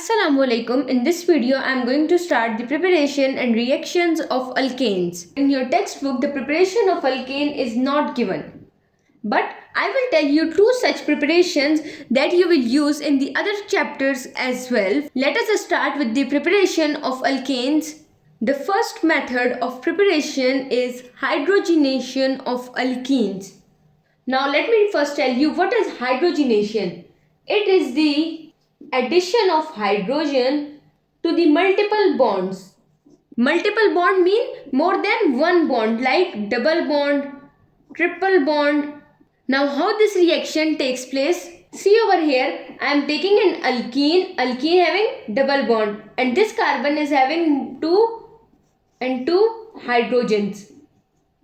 Assalamualaikum. In this video, I am going to start the preparation and reactions of alkanes. In your textbook, the preparation of alkane is not given. But I will tell you two such preparations that you will use in the other chapters as well. Let us start with the preparation of alkanes. The first method of preparation is hydrogenation of alkenes. Now let me first tell you what is hydrogenation. It is the addition of hydrogen to the multiple bonds. Multiple bond mean more than one bond, like double bond, triple bond. Now how this reaction takes place? See over here, I am taking an alkene having double bond, and this carbon is having two hydrogens.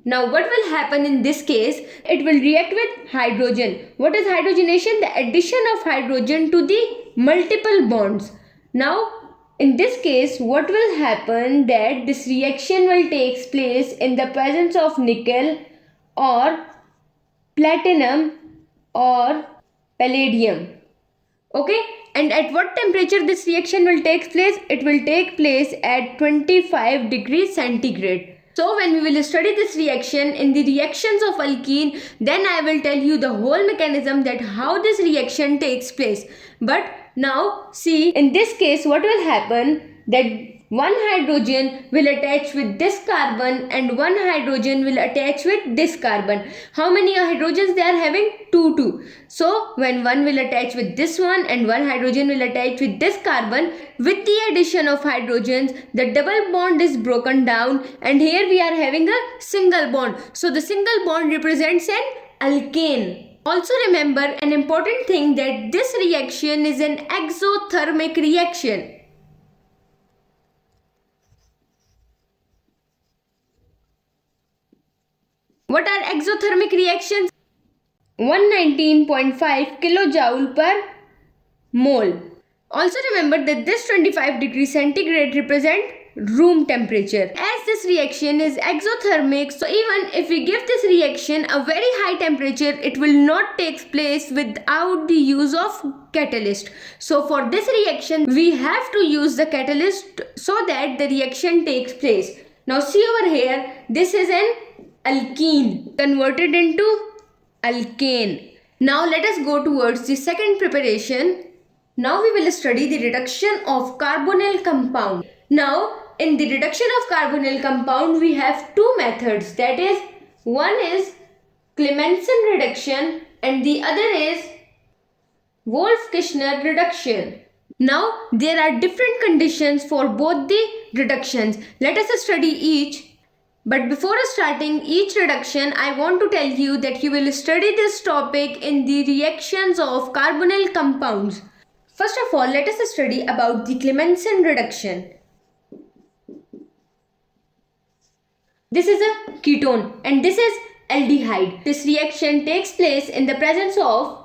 Now what will happen in this case? It will react with hydrogen. What is hydrogenation? The addition of hydrogen to the multiple bonds. Now in this case, what will happen, that this reaction will take place in the presence of nickel or platinum or palladium. Okay, and at what temperature this reaction will take place? It will take place at 25 degrees centigrade. So when we will study this reaction in the reactions of alkene, then I will tell you the whole mechanism, that how this reaction takes place. But now see, in this case what will happen, that one hydrogen will attach with this carbon and one hydrogen will attach with this carbon. How many hydrogens they are having? Two. So when one will attach with this one and one hydrogen will attach with this carbon, with the addition of hydrogens, the double bond is broken down, and here we are having a single bond. So the single bond represents an alkane. Also remember an important thing, that this reaction is an exothermic reaction. What are exothermic reactions? 119.5 kilojoule per mole. Also remember that this 25 degrees centigrade represent room temperature. As this reaction is exothermic, so even if we give this reaction a very high temperature, it will not take place without the use of catalyst. So for this reaction, we have to use the catalyst so that the reaction takes place. Now see over here, this is an alkene converted into alkane. Now let us go towards the second preparation. Now we will study the reduction of carbonyl compound. Now in the reduction of carbonyl compound, we have two methods, that is, one is Clemmensen reduction and the other is Wolff-Kishner reduction. Now there are different conditions for both the reductions. Let us study each. But before starting each reduction, I want to tell you that you will study this topic in the reactions of carbonyl compounds. First of all, let us study about the Clemmensen reduction. This is a ketone and this is aldehyde. This reaction takes place in the presence of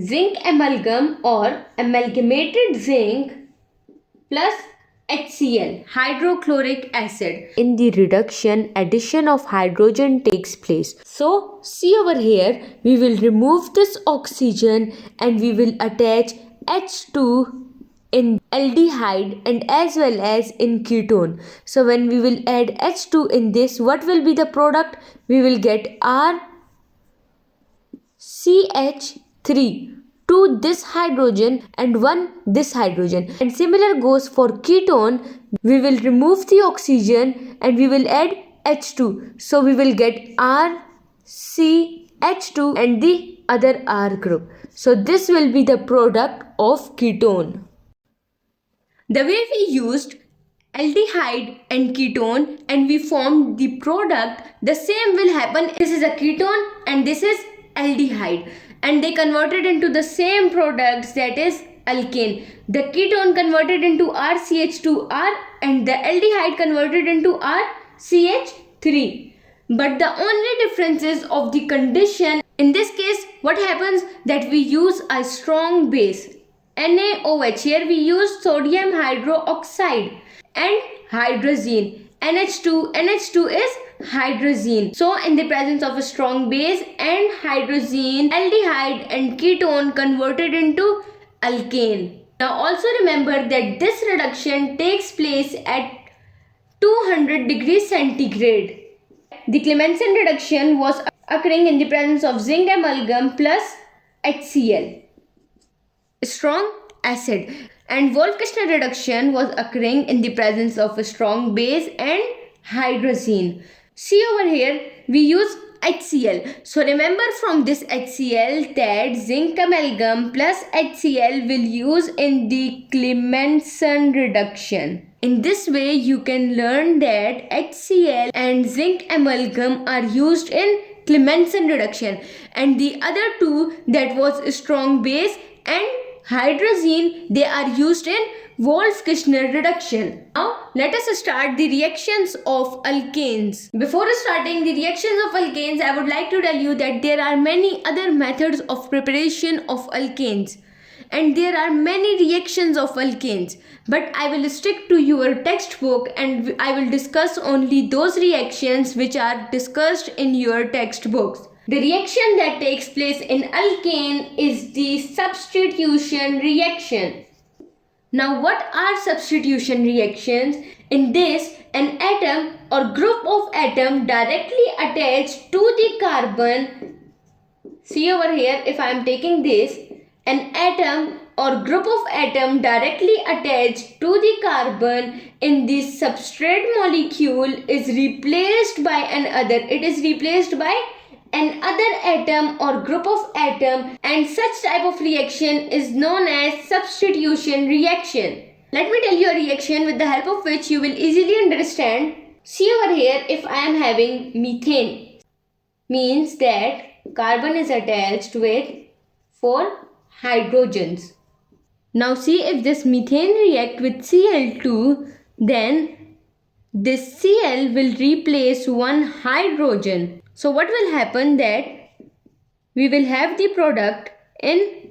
zinc amalgam or amalgamated zinc plus HCl, hydrochloric acid. In the reduction, addition of hydrogen takes place. So see over here, we will remove this oxygen and we will attach H2 in aldehyde and as well as in ketone. So when we will add H2 in this, what will be the product? We will get RCH3, two this hydrogen and one this hydrogen. And similar goes for ketone. We will remove the oxygen and we will add H2. So we will get RCH2 and the other R group. So this will be the product of ketone. The way we used aldehyde and ketone and we formed the product, the same will happen. This is a ketone and this is aldehyde, and they converted into the same products, that is alkane. The ketone converted into RCH2R and the aldehyde converted into RCH3. But the only difference is of the condition. In this case, what happens, that we use a strong base, NaOH. Here we use sodium hydroxide and hydrazine. NH2 is hydrazine. So in the presence of a strong base and hydrazine, aldehyde and ketone converted into alkane. Now also remember that this reduction takes place at 200 degrees centigrade. The Clemmensen reduction was occurring in the presence of zinc amalgam plus HCl, strong acid, and Wolff-Kishner reduction was occurring in the presence of a strong base and hydrazine. See over here, we use HCl. So remember from this HCl that zinc amalgam plus HCl will use in the Clemmensen reduction. In this way, you can learn that HCl and zinc amalgam are used in Clemmensen reduction, and the other two, that was strong base and hydrazine, they are used in Wolff-Kishner reduction. Now let us start the reactions of alkanes. Before starting the reactions of alkanes, I would like to tell you that there are many other methods of preparation of alkanes, and there are many reactions of alkanes, but I will stick to your textbook and I will discuss only those reactions which are discussed in your textbooks. The reaction that takes place in alkane is the substitution reaction. Now what are substitution reactions? In this, an atom or group of atom directly attached to the carbon. See over here, if I am taking this, an atom or group of atom directly attached to the carbon in the substrate molecule is replaced by another. It is replaced by another atom or group of atom, and such type of reaction is known as substitution reaction. Let me tell you a reaction with the help of which you will easily understand. See over here, if I am having methane, means that carbon is attached with 4 hydrogens. Now see, if this methane react with Cl2, then this Cl will replace 1 hydrogen. So what will happen, that we will have the product in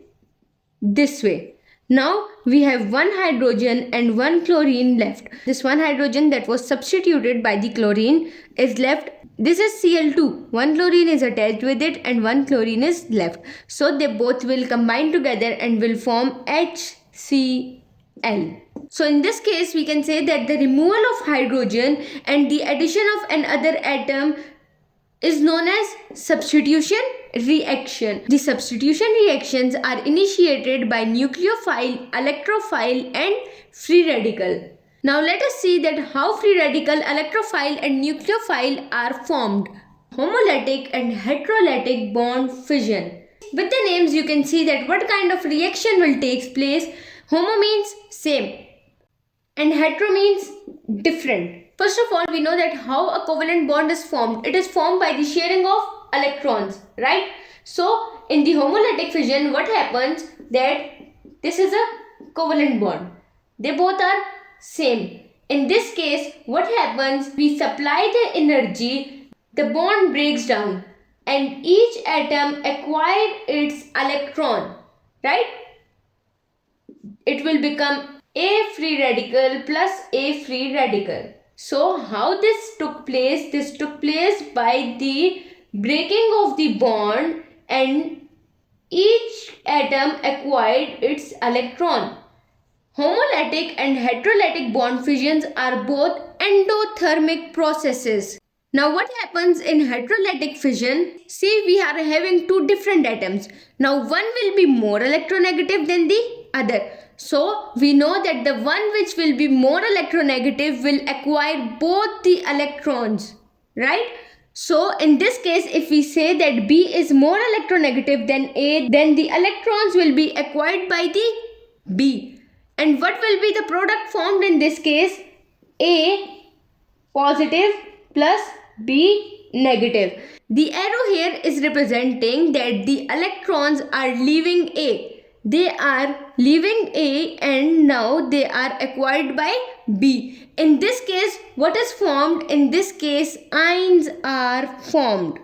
this way. Now we have 1 hydrogen and 1 chlorine left. This 1 hydrogen that was substituted by the chlorine is left. This is Cl2. 1 chlorine is attached with it and 1 chlorine is left. So they both will combine together and will form HCl. So in this case, we can say that the removal of hydrogen and the addition of another atom is known as substitution reaction. The substitution reactions are initiated by nucleophile, electrophile and free radical. Now let us see that how free radical, electrophile and nucleophile are formed. Homolytic and heterolytic bond fission. With the names you can see that what kind of reaction will take place. Homo means same and hetero means different. First of all, we know that how a covalent bond is formed. It is formed by the sharing of electrons, right? So in the homolytic fission, what happens, that this is a covalent bond. They both are same. In this case, what happens, we supply the energy, the bond breaks down and each atom acquires its electron, right? It will become a free radical plus a free radical. So how this took place? This took place by the breaking of the bond and each atom acquired its electron. Homolytic and heterolytic bond fissions are both endothermic processes. Now what happens in heterolytic fission? See, we are having 2 different atoms. Now one will be more electronegative than the other. So we know that the one which will be more electronegative will acquire both the electrons, right? So in this case, if we say that B is more electronegative than A, then the electrons will be acquired by the B. And what will be the product formed in this case? A positive plus B negative. The arrow here is representing that the electrons are leaving A. They are leaving A and now they are acquired by B. In this case, what is formed? In this case, ions are formed.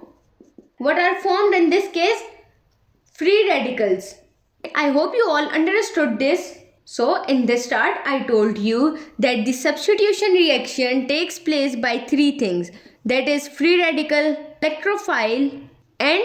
What are formed in this case? Free radicals. I hope you all understood this. So in the start, I told you that the substitution reaction takes place by 3 things. That is free radical, electrophile and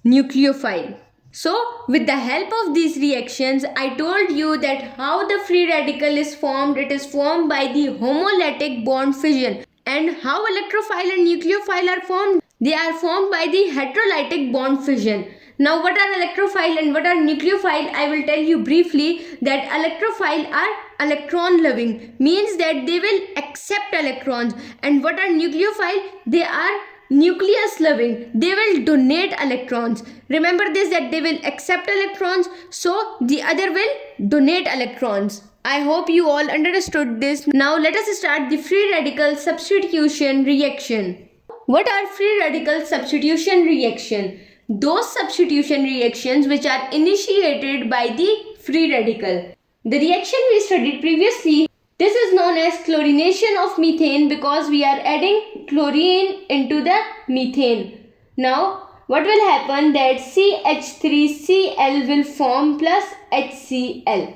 nucleophile. So with the help of these reactions, I told you that how the free radical is formed. It is formed by the homolytic bond fission. And how electrophile and nucleophile are formed? They are formed by the heterolytic bond fission. Now what are electrophile and what are nucleophile? I will tell you briefly that electrophile are electron loving, means that they will accept electrons. And what are nucleophile? They are nucleus loving, they will donate electrons. Remember this, that they will accept electrons, so the other will donate electrons. I hope you all understood this. Now let us start the free radical substitution reaction. What are free radical substitution reaction? Those substitution reactions which are initiated by the free radical. The reaction we studied previously, this is known as chlorination of methane, because we are adding chlorine into the methane. Now what will happen, that CH3Cl will form plus HCl.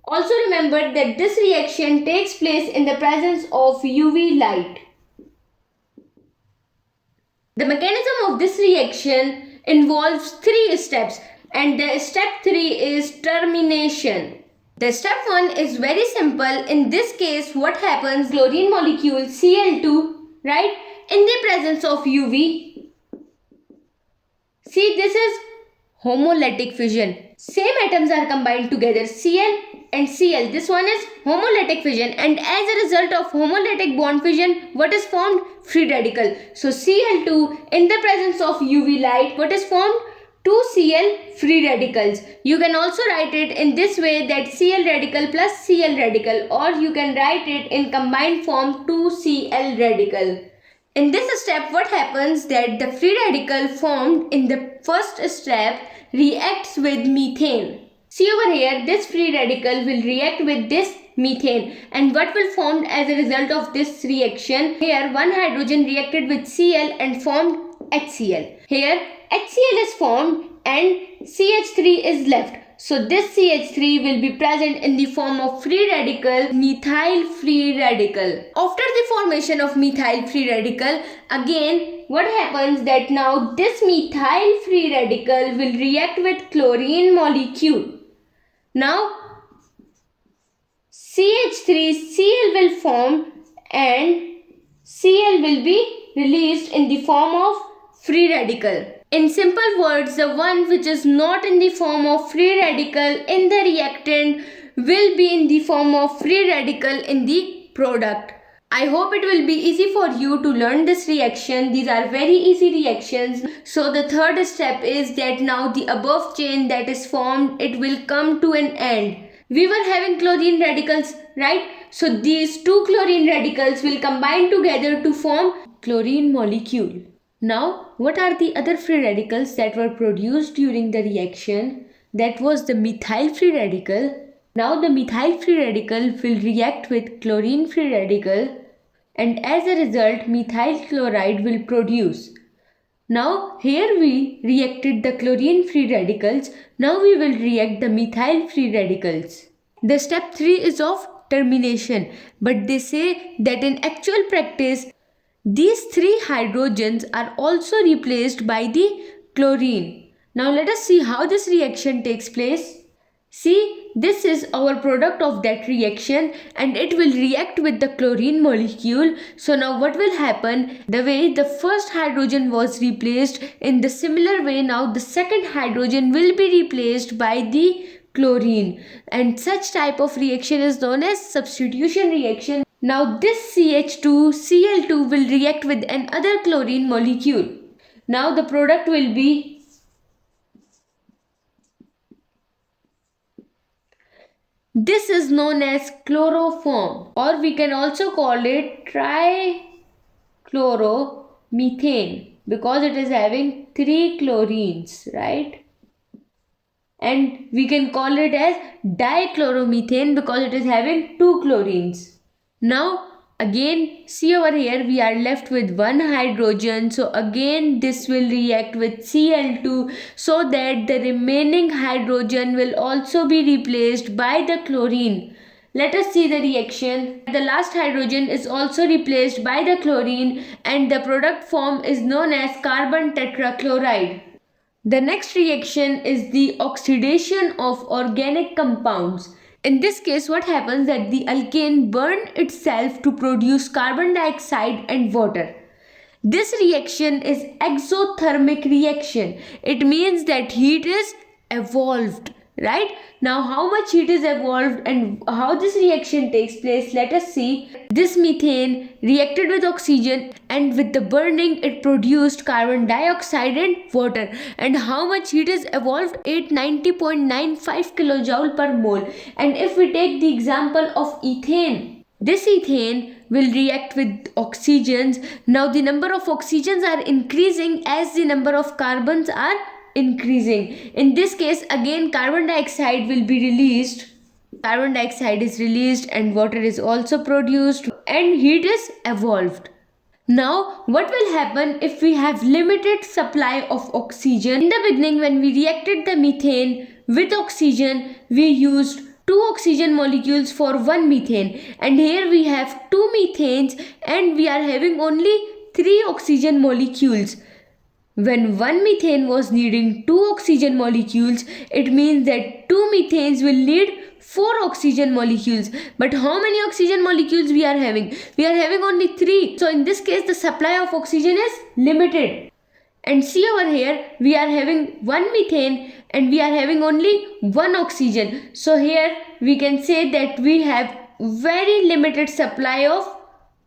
Also remember that this reaction takes place in the presence of UV light. The mechanism of this reaction involves 3 steps, and the step 3 is termination. The step 1 is very simple. In this case, what happens, chlorine molecule Cl2, right, in the presence of UV. See, this is homolytic fission. Same atoms are combined together, Cl and Cl. This one is homolytic fission, and as a result of homolytic bond fission, what is formed? Free radical. So Cl2 in the presence of UV light, what is formed? 2 Cl free radicals. You can also write it in this way, that Cl radical plus Cl radical, or you can write it in combined form 2 Cl radical. In this step, what happens, that the free radical formed in the first step reacts with methane. See over here, this free radical will react with this methane, and what will form as a result of this reaction? Here one hydrogen reacted with Cl and formed HCl. Here HCl is formed and CH3 is left. So this CH3 will be present in the form of free radical, methyl free radical. After the formation of methyl free radical, again what happens, that now this methyl free radical will react with chlorine molecule. Now CH3Cl will form and Cl will be released in the form of free radical. In simple words, the one which is not in the form of free radical in the reactant will be in the form of free radical in the product. I hope it will be easy for you to learn this reaction. These are very easy reactions. So the third step is that now the above chain that is formed, it will come to an end. We were having chlorine radicals, right? So these 2 chlorine radicals will combine together to form chlorine molecule. Now, what are the other free radicals that were produced during the reaction? That was the methyl free radical. Now the methyl free radical will react with chlorine free radical, and as a result methyl chloride will produce. Now here we reacted the chlorine free radicals. Now we will react the methyl free radicals. The step 3 is of termination, but they say that in actual practice these 3 hydrogens are also replaced by the chlorine. Now let us see how this reaction takes place. See, this is our product of that reaction, and it will react with the chlorine molecule. So now what will happen? The way the first hydrogen was replaced, in the similar way now the second hydrogen will be replaced by the chlorine, and such type of reaction is known as substitution reaction. Now this CH2Cl2 will react with another chlorine molecule. Now the product will be this is known as chloroform, or we can also call it trichloromethane, because it is having 3 chlorines, right? And we can call it as dichloromethane because it is having 2 chlorines. Now again, see over here, we are left with 1 hydrogen. So again this will react with Cl2, so that the remaining hydrogen will also be replaced by the chlorine. Let us see the reaction. The last hydrogen is also replaced by the chlorine, and the product form is known as carbon tetrachloride. The next reaction is the oxidation of organic compounds. In this case, what happens that the alkane burn itself to produce carbon dioxide and water. This reaction is exothermic reaction. It means that heat is evolved, right? Now how much heat is evolved and how this reaction takes place, let us see. This methane reacted with oxygen and with the burning it produced carbon dioxide and water. And how much heat is evolved? 890.95 kilojoule per mole. And if we take the example of ethane, this ethane will react with oxygens. Now the number of oxygens are increasing as the number of carbons are increasing. In this case, again carbon dioxide will be released. Carbon dioxide is released and water is also produced and heat is evolved. Now, what will happen if we have limited supply of oxygen? In the beginning, when we reacted the methane with oxygen, we used 2 oxygen molecules for 1 methane, and here we have 2 methanes and we are having only 3 oxygen molecules. When 1 methane was needing 2 oxygen molecules, it means that 2 methanes will need 4 oxygen molecules. But how many oxygen molecules we are having? We are having only 3. So in this case, the supply of oxygen is limited. And see over here, we are having 1 methane and we are having only 1 oxygen. So here we can say that we have very limited supply of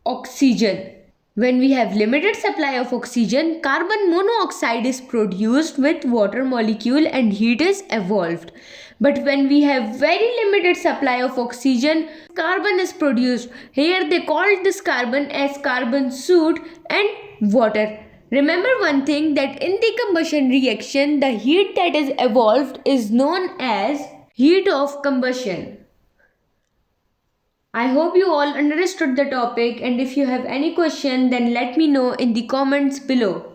oxygen. When we have limited supply of oxygen, carbon monoxide is produced with water molecule and heat is evolved. But when we have very limited supply of oxygen, carbon is produced. Here they called this carbon as carbon soot and water. Remember one thing, that in the combustion reaction, the heat that is evolved is known as heat of combustion. I hope you all understood the topic, and if you have any question then let me know in the comments below.